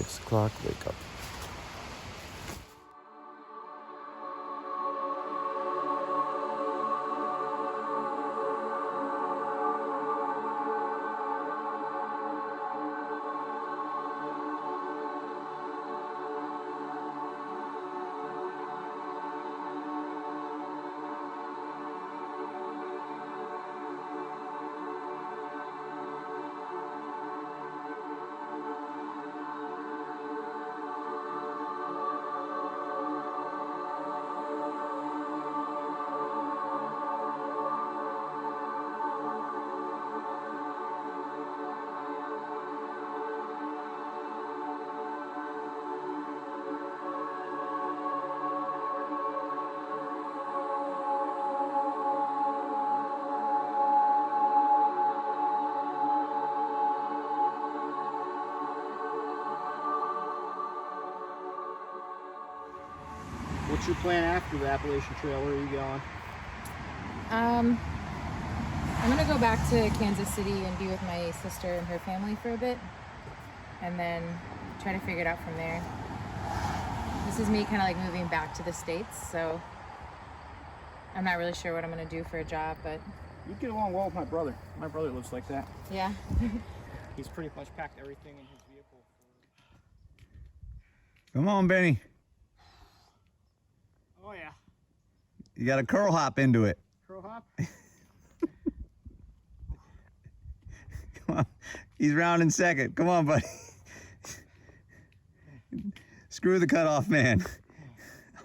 6 o'clock wake up. What's your plan after the Appalachian Trail? Where are you going? I'm gonna go back to Kansas City and be with my sister and her family for a bit, and then try to figure it out from there. This is me kind of like moving back to the States, so I'm not really sure what I'm gonna do for a job, but You get along well with my brother. My brother lives like that. yeah. He's pretty much packed everything in his vehicle. Come on, Benny. Oh yeah. You got to curl hop into it. Curl hop? Come on. He's rounding second. Come on, buddy. Screw the cutoff man.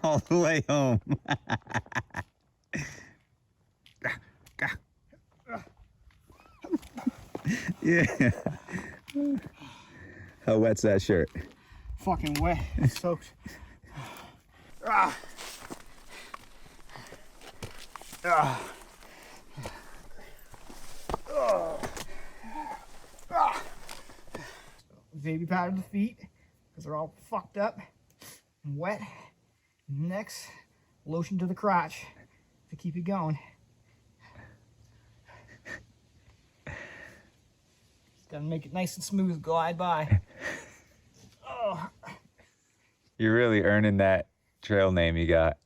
All the way home. Yeah. How wet's that shirt? Fucking wet. It's soaked. Ah. Ah. Oh. Ah. Baby powder the feet because they're all fucked up and wet. Next, lotion to the crotch to keep it going. Just gotta make it nice and smooth, glide by. Oh. You're really earning that trail name you got.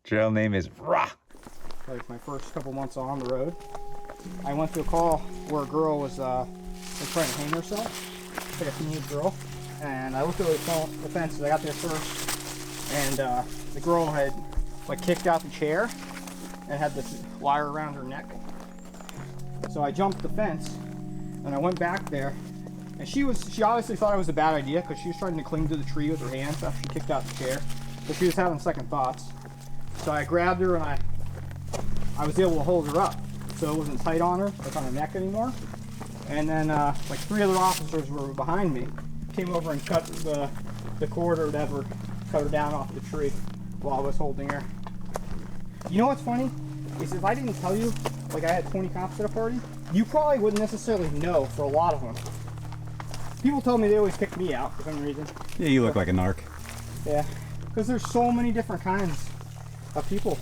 Trail name is Rah. Like my first couple months on the road, I went to a call where a girl was trying to hang herself, like a teenage girl, and I looked over the fence and I got there first, and the girl had like kicked out the chair and had this wire around her neck. So I jumped the fence and I went back there, and she obviously thought it was a bad idea because she was trying to cling to the tree with her hands after she kicked out the chair, but she was having second thoughts. So I grabbed her and I was able to hold her up, so it wasn't tight on her, like on her neck anymore. And then like 3 other officers were behind me, came over and cut the cord or whatever, cut her down off the tree while I was holding her. You know what's funny? Is if I didn't tell you, like I had 20 cops at a party, you probably wouldn't necessarily know for a lot of them. People tell me they always pick me out for some reason. Yeah, you look like a narc. Yeah, because there's so many different kinds of people.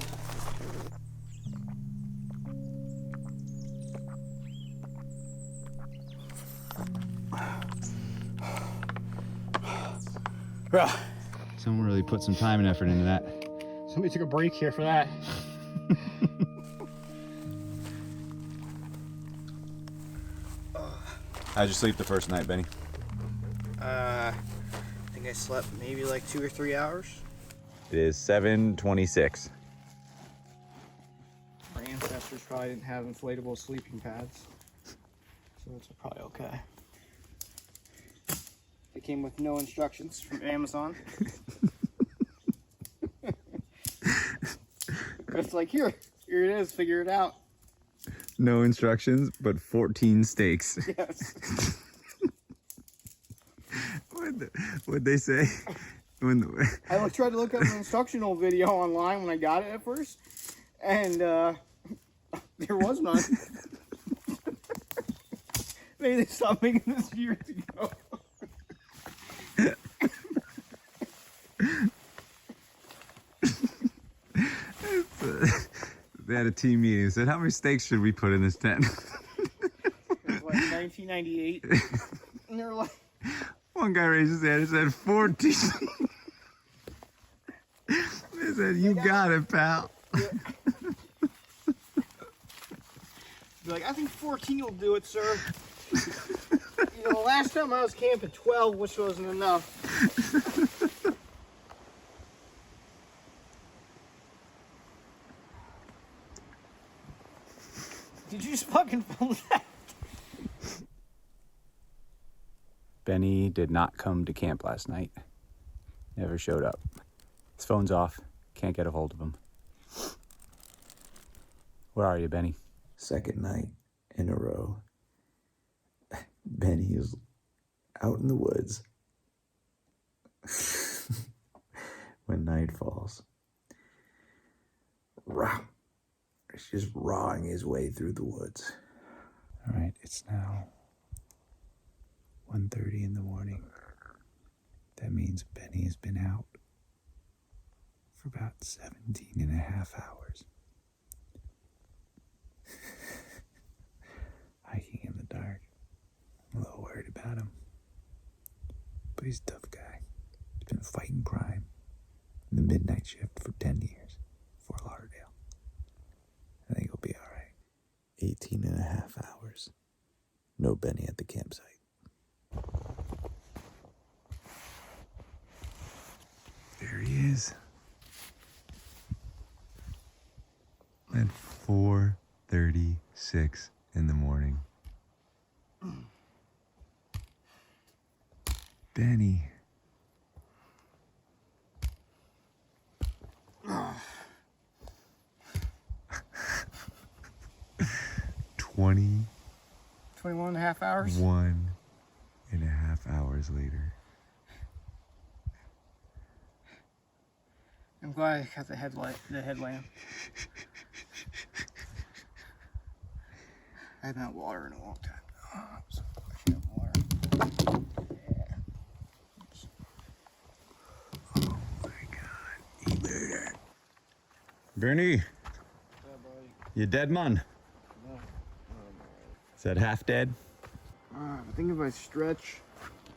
Someone really put some time and effort into that. Somebody took a break here for that. How'd you sleep the first night, Benny? I think I slept maybe like 2 or 3 hours. It is 7:26. Our ancestors probably didn't have inflatable sleeping pads, so it's probably okay. They came with no instructions from Amazon. It's like, here it is, figure it out. No instructions, but 14 steaks. Yes. What'd they say? I tried to look up an instructional video online when I got it at first, and there was none. They stopped making this years ago. They had a team meeting and said, how many steaks should we put in this tent? It was like 1998. And they're like, One guy raised his hand and said 14. They said, you got it, pal. Be like, I think 14 will do it, sir. You know, last time I was camping 12, which wasn't enough. Did you just fucking film that? Benny did not come to camp last night. Never showed up. His phone's off. Can't get a hold of him. Where are you, Benny? Second night in a row, Benny is out in the woods when night falls. He's just rawing his way through the woods. All right, it's now 1:30 in the morning. That means Benny has been out for about 17 and a half hours. Hiking in the dark. I'm a little worried about him. But he's a tough guy. He's been fighting crime in the midnight shift for 10 years. Fort Lauderdale. I think he'll be all right. 18 and a half hours. No Benny at the campsite. There he is. At 4:36 in the morning. Benny. Twenty 21 and a half hours? 1.5 hours later. I'm glad I got the headlamp. I haven't had water in a long time. So I should have water. Yeah. Oh my God. He made it. Bernie, Yeah, buddy. you dead, man? No. Is that half dead? I think if I stretch,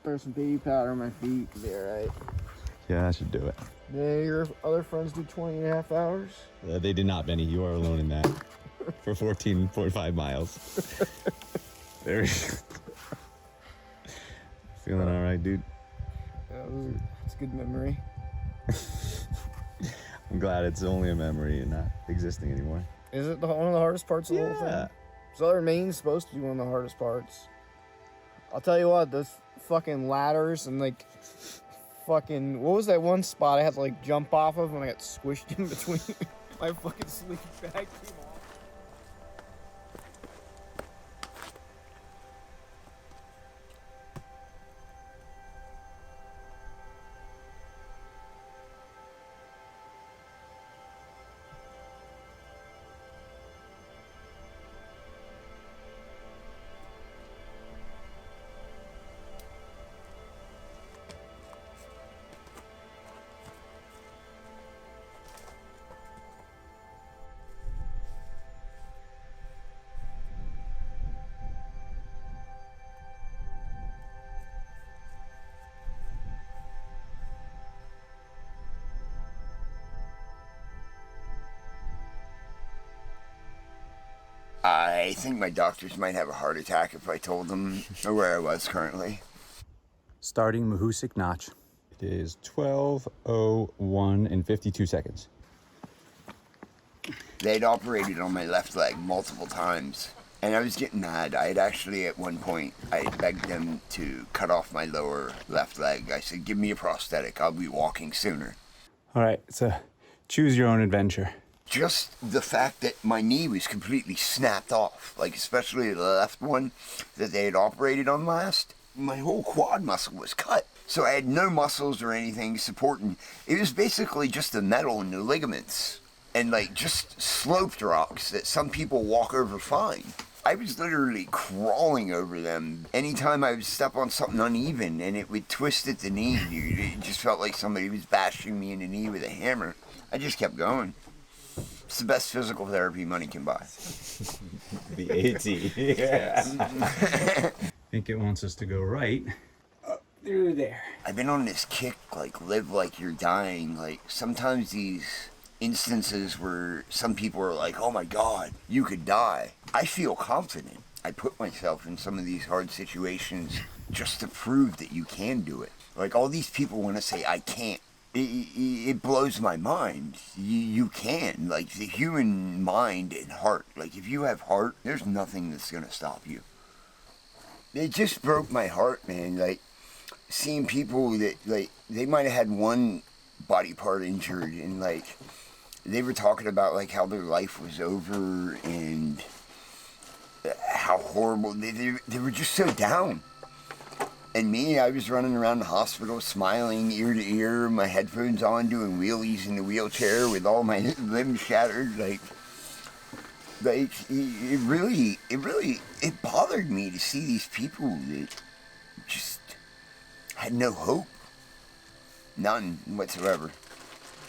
throw some baby powder on my feet, it'll be alright. Yeah, that should do it. Yeah, your other friends do 20 and a half hours? They did not, Benny. You are alone in that. For 14.5 miles. There. Feeling all right, dude? It's a good memory. I'm glad it's only a memory and not existing anymore. Is it one of the hardest parts of the whole thing? Southern Maine's supposed to be one of the hardest parts. I'll tell you what, those fucking ladders and like fucking, what was that one spot I had to like jump off of when I got squished in between my fucking sleep bag came off? I think my doctors might have a heart attack if I told them where I was currently. Starting Mahoosuc Notch. It is 12:01 and 52 seconds. They'd operated on my left leg multiple times, and I was getting mad. I had actually, at one point, I begged them to cut off my lower left leg. I said, give me a prosthetic. I'll be walking sooner. All right, it's a choose your own adventure. Just the fact that my knee was completely snapped off, like especially the left one that they had operated on last, my whole quad muscle was cut. So I had no muscles or anything supporting. It was basically just the metal and the ligaments and like just sloped rocks that some people walk over fine. I was literally crawling over them. Anytime I would step on something uneven and it would twist at the knee, dude, it just felt like somebody was bashing me in the knee with a hammer. I just kept going. It's the best physical therapy money can buy. The AT. Yeah. I think it wants us to go right. through there. I've been on this kick, like, live like you're dying. Like, sometimes these instances where some people are like, oh my God, you could die. I feel confident. I put myself in some of these hard situations just to prove that you can do it. Like, all these people want to say, I can't. It blows my mind. You can. Like, the human mind and heart. Like, if you have heart, there's nothing that's going to stop you. It just broke my heart, man. Like, seeing people that, like, they might have had one body part injured, and, like, they were talking about, like, how their life was over and how horrible. They were just so down. And me, I was running around the hospital smiling ear to ear, my headphones on, doing wheelies in the wheelchair with all my limbs shattered. Like it bothered me to see these people that just had no hope. None whatsoever.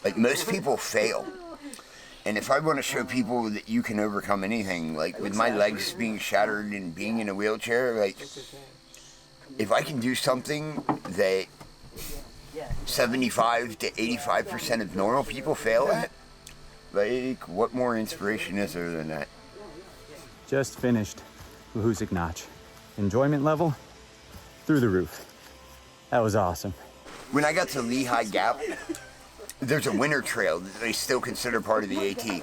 Like, most people fail. And if I want to show people that you can overcome anything, like with my legs being shattered and being in a wheelchair, like, if I can do something that 75 to 85% of normal people fail at, like, what more inspiration is there than that? Just finished THRU-HIKE notch. Enjoyment level through the roof. That was awesome. When I got to Lehigh Gap, there's a winter trail that they still consider part of the AT.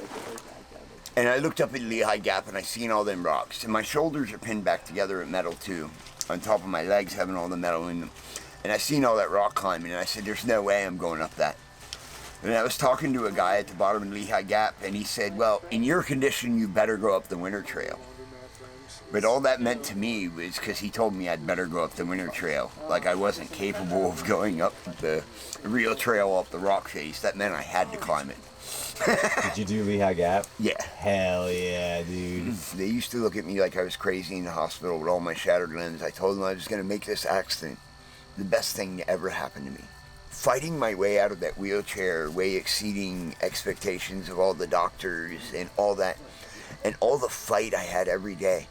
And I looked up at Lehigh Gap and I seen all them rocks. And my shoulders are pinned back together at metal too, on top of my legs having all the metal in them. And I seen all that rock climbing and I said, there's no way I'm going up that. And I was talking to a guy at the bottom of Lehigh Gap and he said, well, in your condition, you better go up the winter trail. But all that meant to me was because he told me I'd better go up the winter trail. Like, I wasn't capable of going up the real trail up the rock face. That meant I had to climb it. Did you do Lehigh Gap? Yeah. Hell yeah, dude. They used to look at me like I was crazy in the hospital with all my shattered limbs. I told them I was going to make this accident the best thing to ever happen to me. Fighting my way out of that wheelchair, way exceeding expectations of all the doctors and all that, and all the fight I had every day.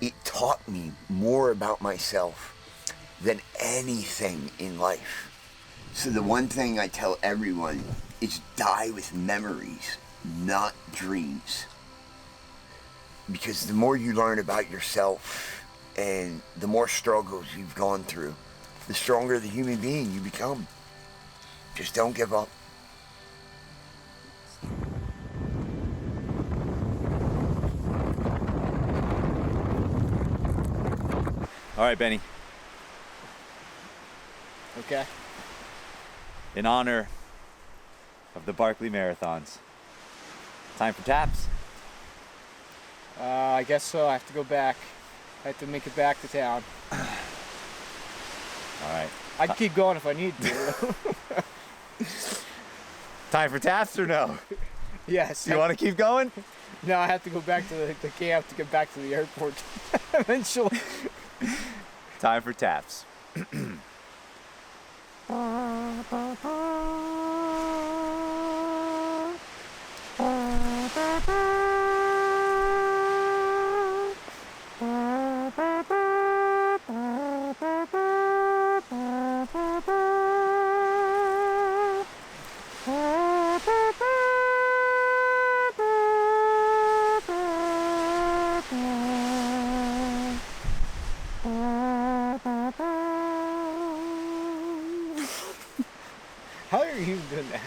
It taught me more about myself than anything in life. So the one thing I tell everyone is die with memories, not dreams. Because the more you learn about yourself and the more struggles you've gone through, the stronger the human being you become. Just don't give up. All right, Benny. Okay. In honor of the Barkley Marathons, time for taps. I guess so. I have to go back. I have to make it back to town. All right. I can keep going if I need to. Time for taps or no? Yes. Do you want to keep going? No, I have to go back to the camp to get back to the airport eventually. Time for taps. How are you doing that?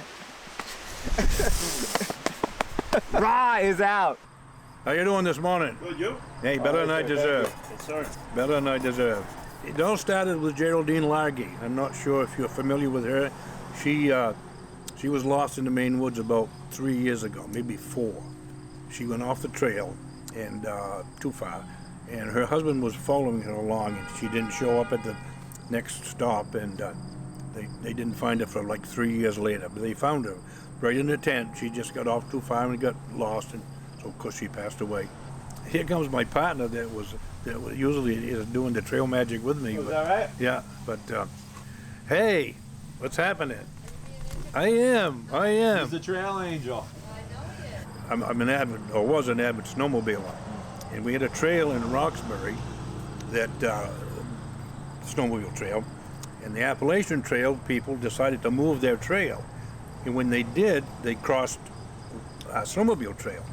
Ra is out. How you doing this morning? Good, you? Hey, better than I deserve. Yes, sir. Better than I deserve. It all started with Geraldine Largy. I'm not sure if you're familiar with her. She was lost in the Maine woods about 3 years ago, maybe 4. She went off the trail and too far, and her husband was following her along, and she didn't show up at the next stop, and they didn't find her for like 3 years later. But they found her right in the tent. She just got off too far and got lost, and so of course she passed away. Here comes my partner that usually is doing the trail magic with me. Is that right? Yeah, but hey, what's happening? I am. He's the trail angel. I'm an avid, or was an avid snowmobiler, and we had a trail in Roxbury, that snowmobile trail, And the Appalachian Trail people decided to move their trail. And when they did, they crossed a snowmobile trail.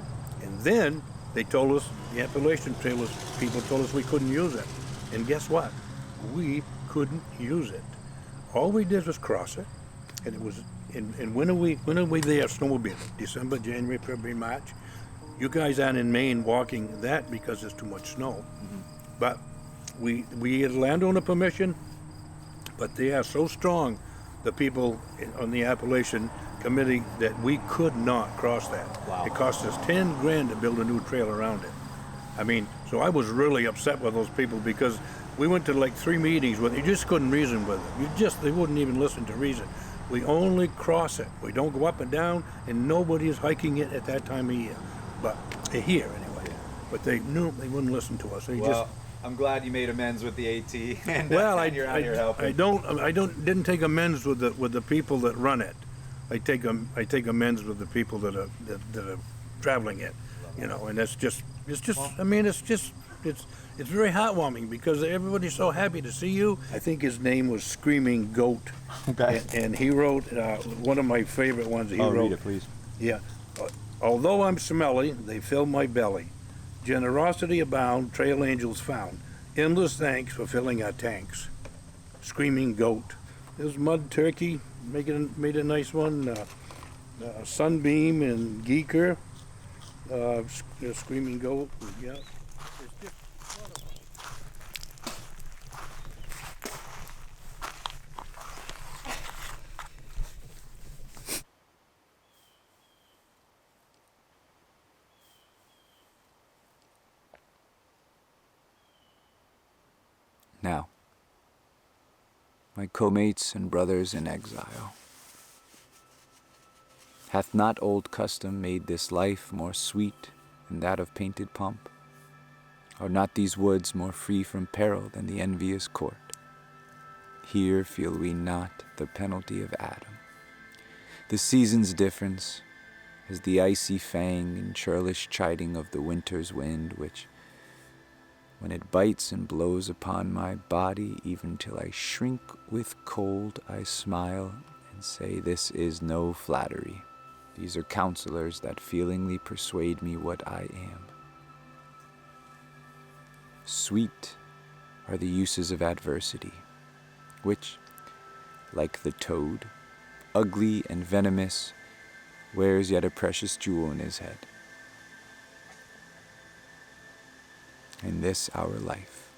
And then they told us, the Appalachian Trail people told us we couldn't use it. And guess what? We couldn't use it. All we did was cross it. And it was, and when are we there snowmobiling? December, January, February, March? You guys aren't in Maine walking that because there's too much snow. But we had landowner permission, but they are so strong, the people on the Appalachian Committee, that we could not cross that. Wow. It cost us 10 grand to build a new trail around it. I mean, so I was really upset with those people because we went to like 3 meetings with, you just couldn't reason with them. They wouldn't even listen to reason. We only cross it. We don't go up and down, and nobody is hiking it at that time of year. But here anyway. But they wouldn't listen to us. I'm glad you made amends with the AT, and you're out here helping. I didn't take amends with the people that run it. I take amends with the people that are traveling it, you know. And it's very heartwarming because everybody's so happy to see you. I think his name was Screaming Goat, Okay. and he wrote one of my favorite ones. He wrote, read it, please. Yeah. Although I'm smelly, they fill my belly. Generosity abound, trail angels found. Endless thanks for filling our tanks. Screaming Goat. There's Mud Turkey, made a nice one. Sunbeam and Geeker. Screaming Goat, yeah. It's just Now, my co-mates and brothers in exile, hath not old custom made this life more sweet than that of painted pomp? Are not these woods more free from peril than the envious court? Here feel we not the penalty of Adam. The season's difference is the icy fang and churlish chiding of the winter's wind, which, when it bites and blows upon my body, even till I shrink with cold, I smile and say, this is no flattery. These are counselors that feelingly persuade me what I am. Sweet are the uses of adversity, which, like the toad, ugly and venomous, wears yet a precious jewel in his head. In this our life,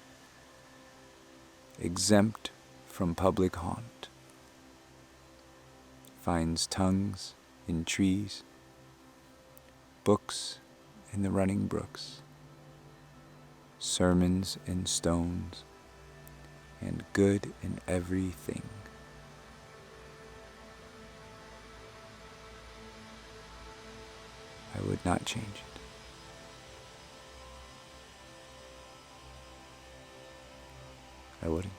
exempt from public haunt, finds tongues in trees, books in the running brooks, sermons in stones, and good in everything. I would not change it. I wouldn't.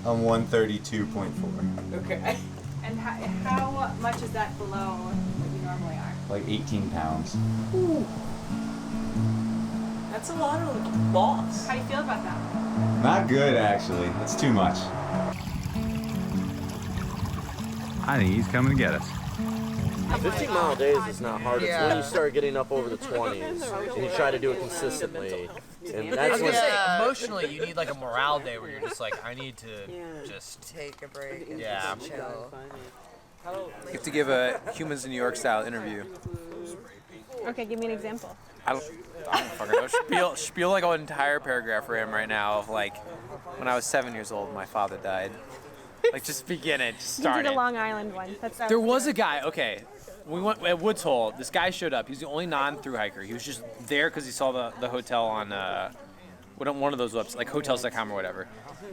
I'm 132.4. Okay. And how much is that below what you normally are? Like 18 pounds. Ooh. That's a lot of loss. How do you feel about that? Not good, actually. That's too much. I think he's coming to get us. 15-mile days is not hard. It's when you start getting up over the 20s and you try to do it consistently. And that's I was gonna when say, emotionally, you need like a morale day where you're just like, I need to just take a break and yeah. just chill. You have to give a Humans in New York style interview. Okay, give me an example. I don't fucking know. Spiel like an entire paragraph for him right now of like, when I was 7 years old, my father died. Like, just begin it, just You start did a it. Long Island one. There was a guy, okay, we went at Woods Hole. This guy showed up. He's the only non-through hiker. He was just there because he saw the hotel on one of those websites, like hotels.com or whatever.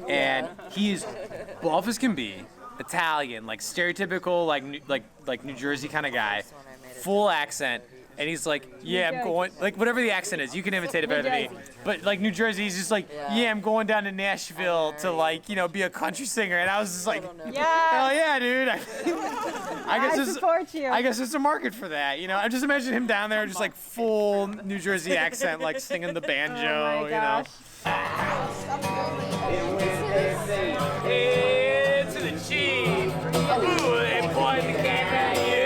And he's buff as can be, Italian, like stereotypical, like New Jersey kind of guy, full accent. And he's like, yeah, I'm going, like whatever the accent is, you can imitate it better than me. But like New Jersey, he's just like, yeah, I'm going down to Nashville to like, be a country singer. And I was just like, hell yeah, dude. I support you. I guess there's a market for that, I just imagine him down there, just like full New Jersey accent, like singing the banjo, Hey, to the chief. Ooh, they point the cat at you.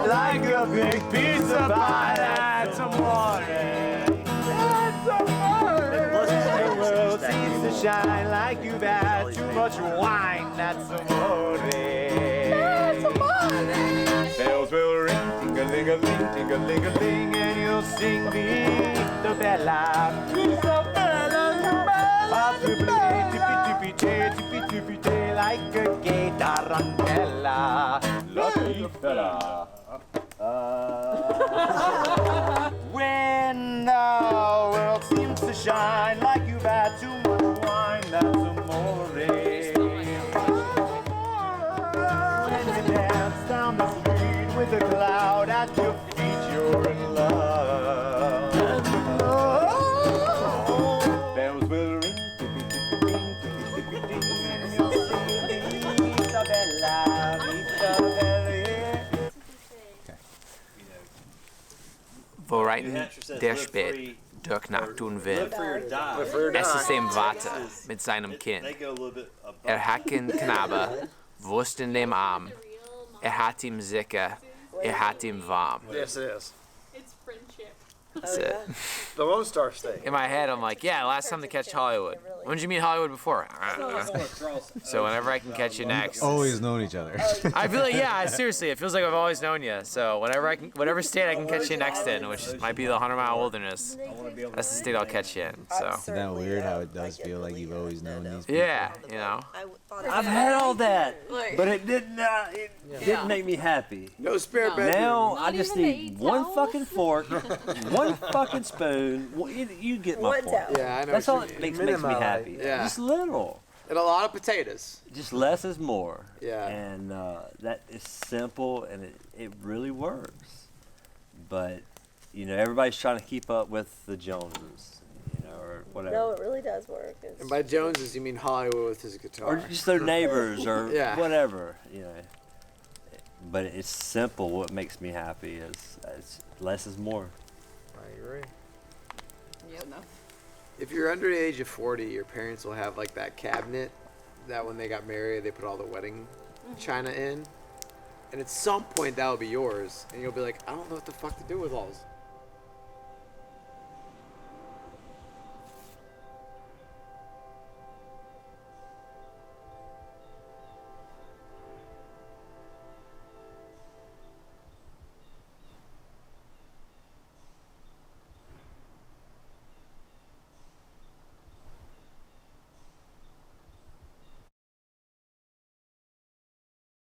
Like a big piece of pie, that's amore. That's amore. The world seems to shine like you've had too much wine, that's amore. That's amore. Bells will ring, ting-a-ling-a-ling, ting-a-ling-a-ling, and you'll sing Vita Bella. Vita Bella, tippy-tippy-tay, like a gay tarantella. Lucky fella. When the world seems to shine like you've had too much wine, that's amore. When you dance down the street with a cloud at your feet, you're in love. Bells will ring, tippy-tippy-ting, tippy-tippy-ting, and you'll sing Vita Bella, Vita Bella. Vooruiten der spät durch Nacht und Wind. Es ist dem Vater mit seinem Kind. Hat den Knabe, Wurst in dem Arm. Hat ihm sicher, hat ihm warm. Yes, it is. It's friendship. That's it. The Lone Star State. In my head, I'm like, yeah, last time to catch Hollywood. When did you meet Hollywood before? So whenever I can catch you next. Always known each other. I feel like, yeah, seriously, it feels like I've always known you. So whatever state I can catch you next in, which might be the 100-mile wilderness, that's the state I'll catch you in. So. Isn't that weird how it does feel like you've always known these people? Yeah, I've had all that, but it didn't make me happy. No spare bedroom. Now I just need one fucking fork, one fucking spoon. You get my point. Yeah, I know. That's all that makes me happy. Yeah. Just little. And a lot of potatoes. Just less is more. Yeah. And that is simple, and it really works. But everybody's trying to keep up with the Joneses, or whatever. No, it really does work. And by Joneses, you mean Hollywood with his guitar. Or just their neighbors, or yeah. whatever. But it's simple. What makes me happy is less is more. I agree. Yep. If you're under the age of 40, your parents will have like that cabinet that when they got married, they put all the wedding china in. And at some point, that will be yours. And you'll be like, I don't know what the fuck to do with all this.